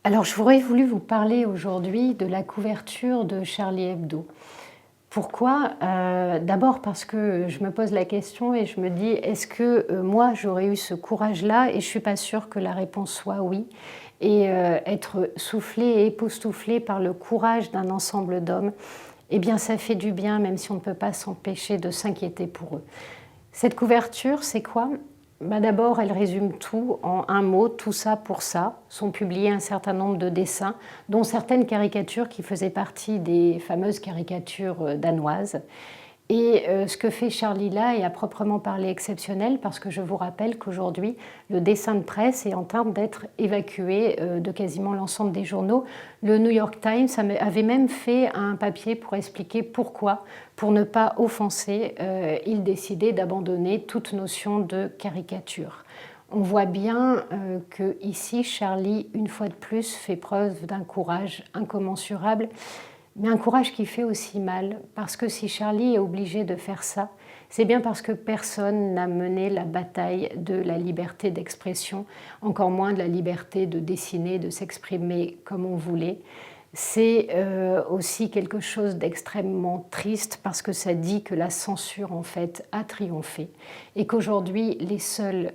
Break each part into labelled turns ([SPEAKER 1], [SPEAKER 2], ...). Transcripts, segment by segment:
[SPEAKER 1] Alors, j'aurais voulu vous parler aujourd'hui de la couverture de Charlie Hebdo. Pourquoi? D'abord parce que je me pose la question et je me dis: «Est-ce que, moi j'aurais eu ce courage-là?» Et je suis pas sûre que la réponse soit oui et être soufflée et époustouflée par le courage d'un ensemble d'hommes, eh bien ça fait du bien même si on ne peut pas s'empêcher de s'inquiéter pour eux. Cette couverture, c'est quoi? Bah d'abord, elle résume tout en un mot, tout ça pour ça. Sont publiés un certain nombre de dessins, dont certaines caricatures qui faisaient partie des fameuses caricatures danoises. Et ce que fait Charlie là est à proprement parler exceptionnel parce que je vous rappelle qu'aujourd'hui, le dessin de presse est en train d'être évacué de quasiment l'ensemble des journaux. Le New York Times avait même fait un papier pour expliquer pourquoi, pour ne pas offenser, il décidait d'abandonner toute notion de caricature. On voit bien que ici, Charlie, une fois de plus, fait preuve d'un courage incommensurable, mais un courage qui fait aussi mal, parce que si Charlie est obligé de faire ça, c'est bien parce que personne n'a mené la bataille de la liberté d'expression, encore moins de la liberté de dessiner, de s'exprimer comme on voulait. C'est aussi quelque chose d'extrêmement triste parce que ça dit que la censure en fait a triomphé et qu'aujourd'hui les seuls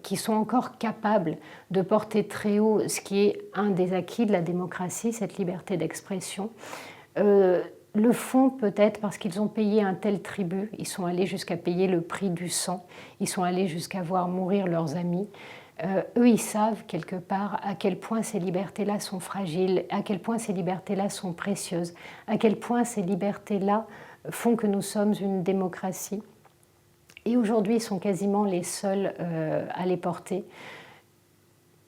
[SPEAKER 1] qui sont encore capables de porter très haut ce qui est un des acquis de la démocratie, cette liberté d'expression, le font peut-être parce qu'ils ont payé un tel tribut, ils sont allés jusqu'à payer le prix du sang, ils sont allés jusqu'à voir mourir leurs amis. Eux, ils savent quelque part à quel point ces libertés-là sont fragiles, à quel point ces libertés-là sont précieuses, à quel point ces libertés-là font que nous sommes une démocratie. Et aujourd'hui, ils sont quasiment les seuls à les porter.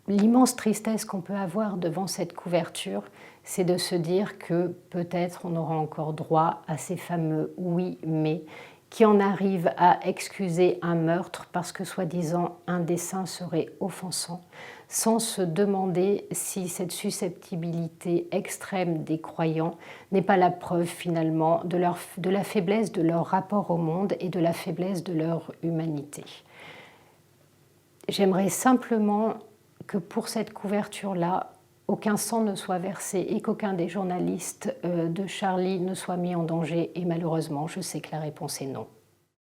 [SPEAKER 1] L'immense tristesse qu'on peut avoir devant cette couverture, c'est de se dire que peut-être on aura encore droit à ces fameux oui mais qui en arrivent à excuser un meurtre parce que soi-disant un dessin serait offensant, sans se demander si cette susceptibilité extrême des croyants n'est pas la preuve finalement de la faiblesse de leur rapport au monde et de la faiblesse de leur humanité. J'aimerais simplement que pour cette couverture-là, aucun sang ne soit versé et qu'aucun des journalistes de Charlie ne soit mis en danger. Et malheureusement, je sais que la réponse est non.